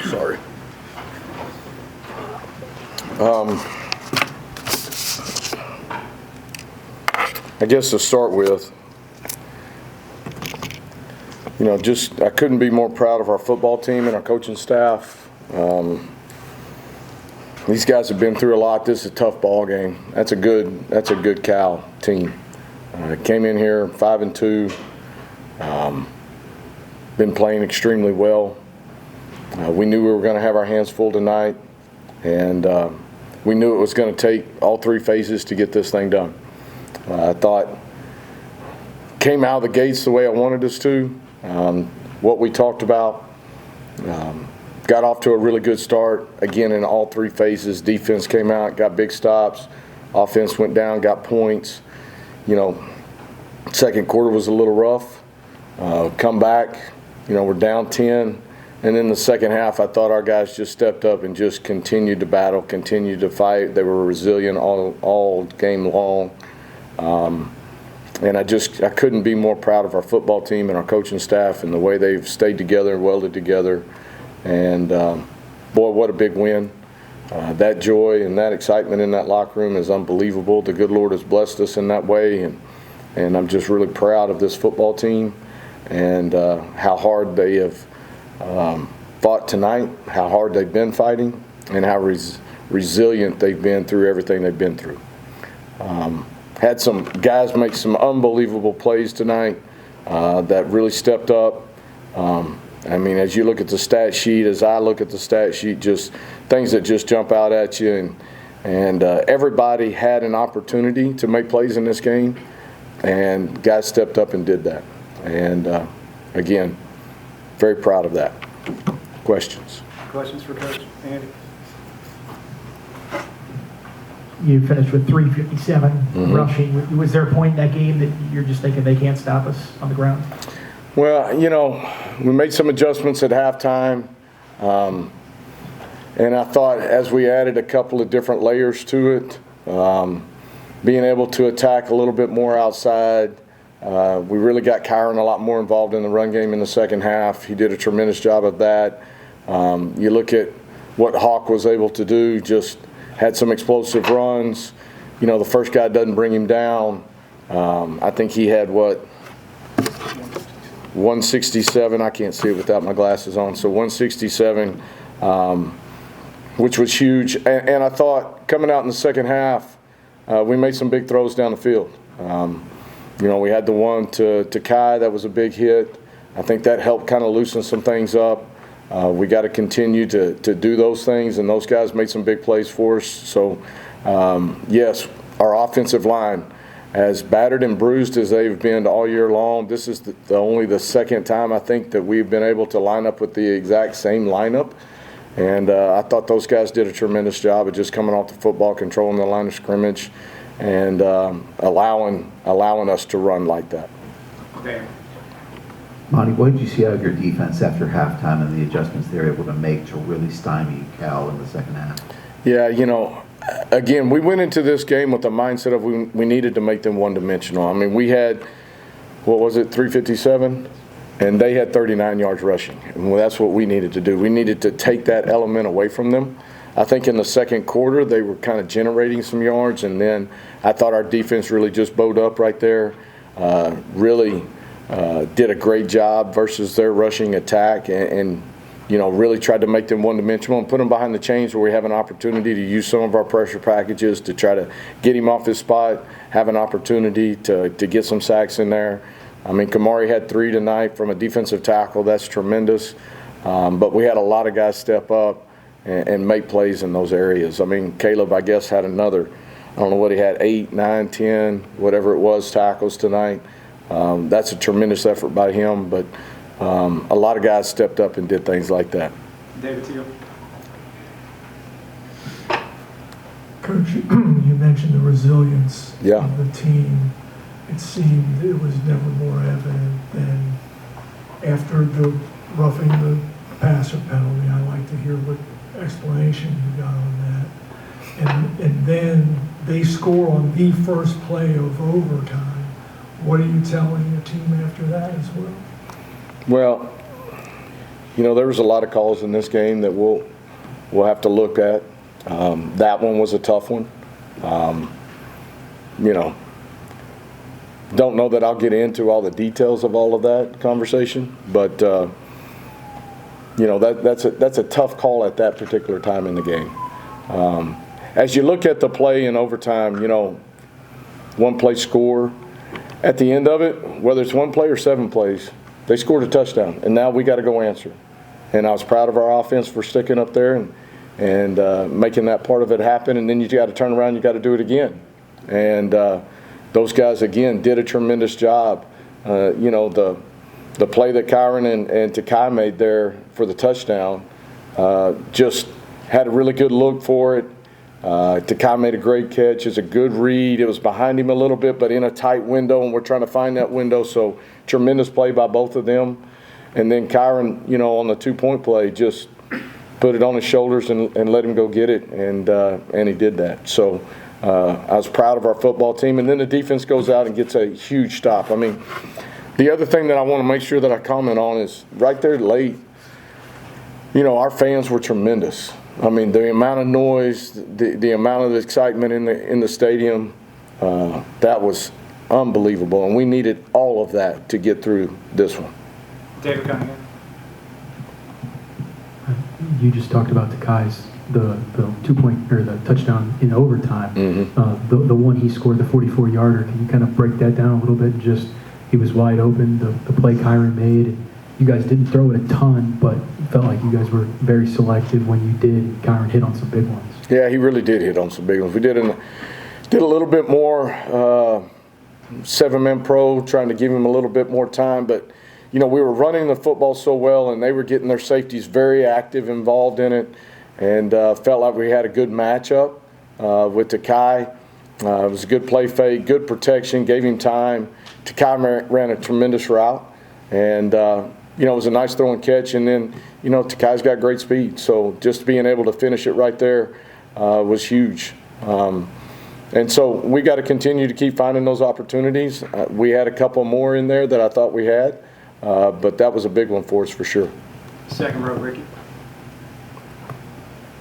Sorry. I guess to start with, I couldn't be more proud of our football team and our coaching staff. These guys have been through a lot. This is a tough ball game. That's a good Cal team. Came in here 5-2. Been playing extremely well. We knew we were going to have our hands full tonight, and we knew it was going to take all three phases to get this thing done. I thought came out of the gates the way I wanted us to. What we talked about, got off to a really good start. Again, in all three phases, defense came out, got big stops. Offense went down, got points. Second quarter was a little rough. Come back, we're down 10. And in the second half, I thought our guys just stepped up and just continued to battle, continued to fight. They were resilient all game long. And I couldn't be more proud of our football team and our coaching staff and the way they've stayed together and welded together. And, boy, what a big win. That joy and that excitement in that locker room is unbelievable. The good Lord has blessed us in that way. And I'm just really proud of this football team and how hard they have fought tonight, how hard they've been fighting, and how resilient they've been through everything they've been through. Had some guys make some unbelievable plays tonight that really stepped up. As you look at the stat sheet, as I look at the stat sheet, just things that just jump out at you. And everybody had an opportunity to make plays in this game, and guys stepped up and did that. And, again, very proud of that. Questions? Questions for Coach Andy? You finished with 357 rushing. Was there a point in that game that you're just thinking they can't stop us on the ground? Well, we made some adjustments at halftime. And I thought as we added a couple of different layers to it, being able to attack a little bit more outside, we really got Kairen a lot more involved in the run game in the second half. He did a tremendous job of that. You look at what Hawk was able to do, just had some explosive runs. The first guy doesn't bring him down. I think he had, 167. I can't see it without my glasses on. So 167, which was huge. And I thought coming out in the second half, we made some big throws down the field. We had the one to Kai. That was a big hit. I think that helped kind of loosen some things up. We got to continue to do those things, and those guys made some big plays for us. So, yes, our offensive line, as battered and bruised as they've been all year long, this is only the second time I think that we've been able to line up with the exact same lineup. And I thought those guys did a tremendous job of just coming off the football, controlling the line of scrimmage, and allowing us to run like that. Dan. Monty, what did you see out of your defense after halftime and the adjustments they were able to make to really stymie Cal in the second half? Yeah, again, we went into this game with the mindset of we needed to make them one-dimensional. We had, 357? And they had 39 yards rushing. And that's what we needed to do. We needed to take that element away from them. I think in the second quarter they were kind of generating some yards, and then I thought our defense really just bowed up right there, really did a great job versus their rushing attack, and really tried to make them one-dimensional and put them behind the chains where we have an opportunity to use some of our pressure packages to try to get him off his spot, have an opportunity to get some sacks in there. Kamari had 3 tonight from a defensive tackle. That's tremendous. But we had a lot of guys step up and make plays in those areas. Caleb, I guess, had another, I don't know what he had, 8, 9, 10, whatever it was, tackles tonight. That's a tremendous effort by him, but a lot of guys stepped up and did things like that. David Teal. Coach, you mentioned the resilience Yeah. of the team. It seemed it was never more evident than after the roughing the passer penalty. I'd like to hear what explanation you got on that. And then they score on the first play of overtime. What are you telling your team after that as well? Well, there was a lot of calls in this game that we'll have to look at. That one was a tough one. Don't know that I'll get into all the details of all of that conversation, but that's a tough call at that particular time in the game. As you look at the play in overtime, one play score. At the end of it, whether it's one play or 7 plays, they scored a touchdown, and now we got to go answer. And I was proud of our offense for sticking up there and making that part of it happen. And then you got to turn around, you got to do it again. And those guys again did a tremendous job. The play that Kairen and Takai made there for the touchdown, just had a really good look for it. Takai made a great catch. It's a good read. It was behind him a little bit, but in a tight window, and we're trying to find that window. So tremendous play by both of them. And then Kairen, on the 2-point play, just put it on his shoulders and let him go get it, and he did that. So I was proud of our football team. And then the defense goes out and gets a huge stop. I mean, the other thing that I want to make sure that I comment on is right there late, our fans were tremendous. I mean, the amount of noise, the amount of excitement in the stadium, that was unbelievable. And we needed all of that to get through this one. David Cunningham. You just talked about Takai's the 2-point or the touchdown in overtime. Mm-hmm. The one he scored, the 44-yarder. Can you kind of break that down a little bit? Just he was wide open. The play Kairen made. And you guys didn't throw it a ton, but it felt like you guys were very selective when you did. Kairen hit on some big ones. Yeah, he really did hit on some big ones. We did a little bit more 7-man pro, trying to give him a little bit more time, but. We were running the football so well, and they were getting their safeties very active, involved in it, and felt like we had a good matchup with Takai. It was a good play fake, good protection, gave him time. Takai ran a tremendous route, and it was a nice throw and catch. And then, Takai's got great speed, so just being able to finish it right there was huge. And so we got to continue to keep finding those opportunities. We had a couple more in there that I thought we had. But that was a big one for us for sure. Second row, Ricky.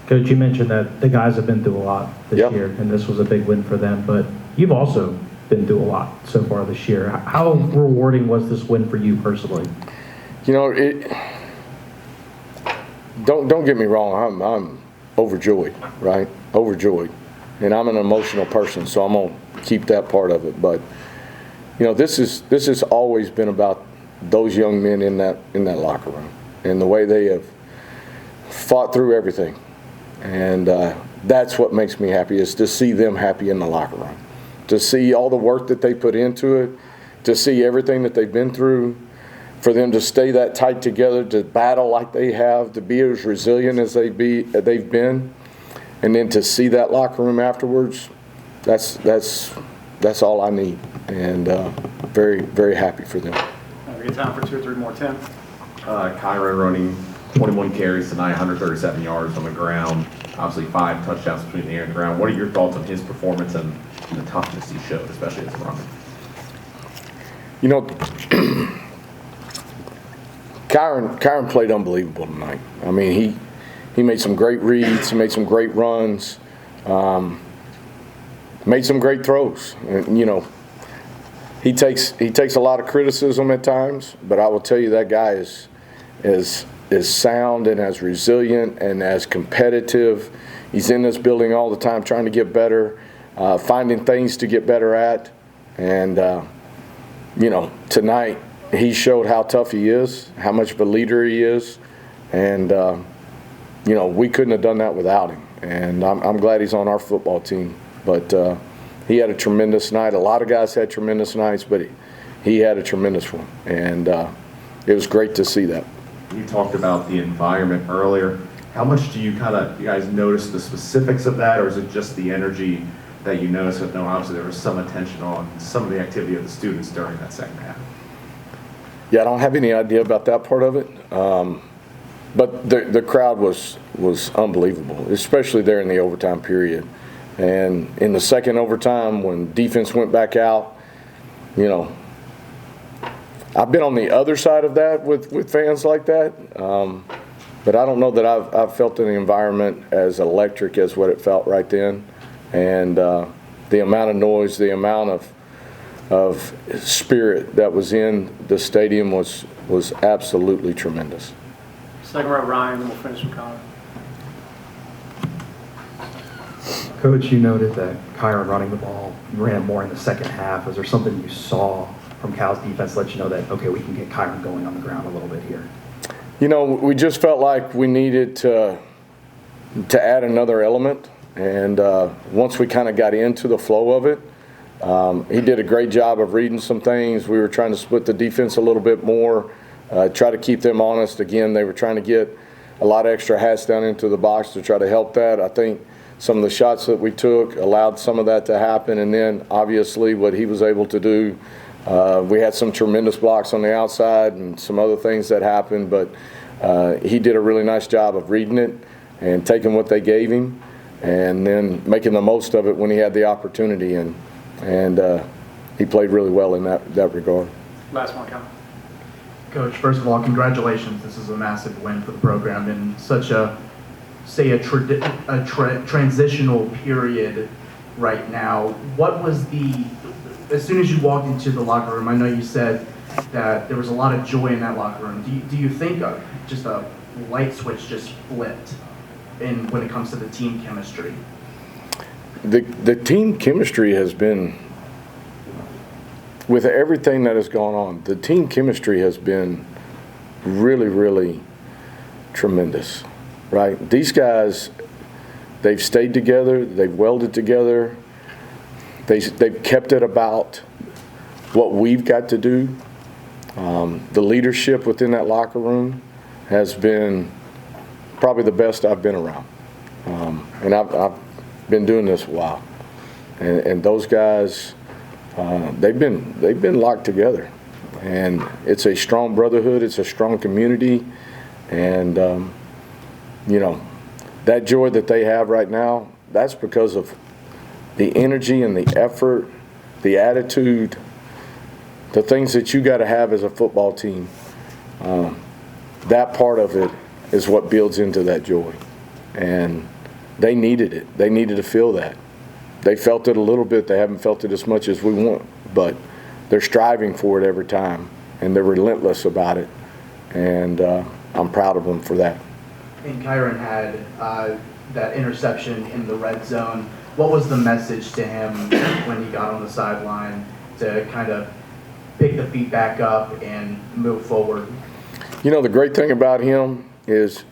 Coach, you mentioned that the guys have been through a lot this Yep. year, and this was a big win for them. But you've also been through a lot so far this year. How rewarding was this win for you personally? Don't get me wrong. I'm overjoyed, right? Overjoyed, and I'm an emotional person, so I'm gonna keep that part of it. But this has always been about those young men in that locker room and the way they have fought through everything. And that's what makes me happy, is to see them happy in the locker room, to see all the work that they put into it, to see everything that they've been through, for them to stay that tight together, to battle like they have, to be as resilient as they've been, and then to see that locker room afterwards. That's all I need, and very, very happy for them. We get time for 2 or 3 more. Tim. Kairen running 21 carries tonight, 137 yards on the ground. Obviously 5 touchdowns between the air and the ground. What are your thoughts on his performance and the toughness he showed, especially as a runner? Kairen played unbelievable tonight. I mean, he made some great reads, he made some great runs, made some great throws. And, he takes a lot of criticism at times, but I will tell you that guy is sound and as resilient and as competitive. He's in this building all the time trying to get better, finding things to get better at. And, tonight he showed how tough he is, how much of a leader he is. And, we couldn't have done that without him. And I'm glad he's on our football team. But he had a tremendous night. A lot of guys had tremendous nights, but he had a tremendous one. And it was great to see that. You talked about the environment earlier. How much do you guys notice the specifics of that, or is it just the energy that you notice? No, obviously there was some attention on some of the activity of the students during that second half. Yeah, I don't have any idea about that part of it. But the crowd was unbelievable, especially there in the overtime period. And in the second overtime, when defense went back out, I've been on the other side of that with fans like that, but I don't know that I've felt an environment as electric as what it felt right then. And the amount of noise, the amount of spirit that was in the stadium was absolutely tremendous. Second row, Ryan, and we'll finish with Connor. Coach, you noted that Kairen running the ball, you ran more in the second half. Was there something you saw from Cal's defense let you know that, okay, we can get Kairen going on the ground a little bit here? You know, we just felt like we needed to add another element. And once we kind of got into the flow of it, he did a great job of reading some things. We were trying to split the defense a little bit more, try to keep them honest. Again, they were trying to get a lot of extra hats down into the box to try to help that. I think some of the shots that we took allowed some of that to happen. And then, obviously, what he was able to do, we had some tremendous blocks on the outside and some other things that happened. But he did a really nice job of reading it and taking what they gave him and then making the most of it when he had the opportunity. And he played really well in that regard. Last one, Connor. Coach, first of all, congratulations. This is a massive win for the program in such a, say, a transitional period right now. What was as soon as you walked into the locker room, I know you said that there was a lot of joy in that locker room. Do you think just a light switch just flipped when it comes to the team chemistry? The team chemistry has been, with everything that has gone on, the team chemistry has been really, really tremendous, right? These guys, they've stayed together, they've welded together, they've kept it about what we've got to do. The leadership within that locker room has been probably the best I've been around. And I've been doing this a while. And those guys, they've been locked together. And it's a strong brotherhood, it's a strong community. And, you know, that joy that they have right now, that's because of the energy and the effort, the attitude, the things that you got to have as a football team. That part of it is what builds into that joy. And they needed it. They needed to feel that. They felt it a little bit. They haven't felt it as much as we want, but they're striving for it every time, and they're relentless about it. And I'm proud of them for that. And Kairen had that interception in the red zone. What was the message to him when he got on the sideline to kind of pick the feet back up and move forward? You know, the great thing about him is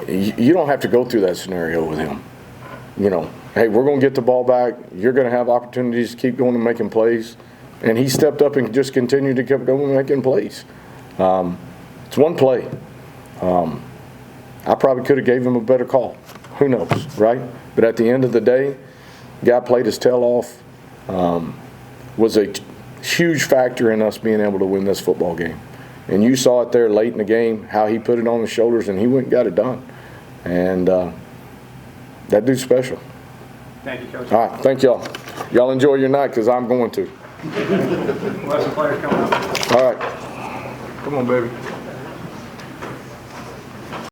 you don't have to go through that scenario with him. You know, hey, we're going to get the ball back. You're going to have opportunities to keep going and making plays. And he stepped up and just continued to keep going and making plays. It's one play. I probably could have gave him a better call. Who knows, right? But at the end of the day, the guy played his tail off, was a huge factor in us being able to win this football game. And you saw it there late in the game, how he put it on his shoulders and he went and got it done. And that dude's special. Thank you, Coach. All right, thank y'all. Y'all enjoy your night because I'm going to. We'll have some players coming up. All right. Come on, baby.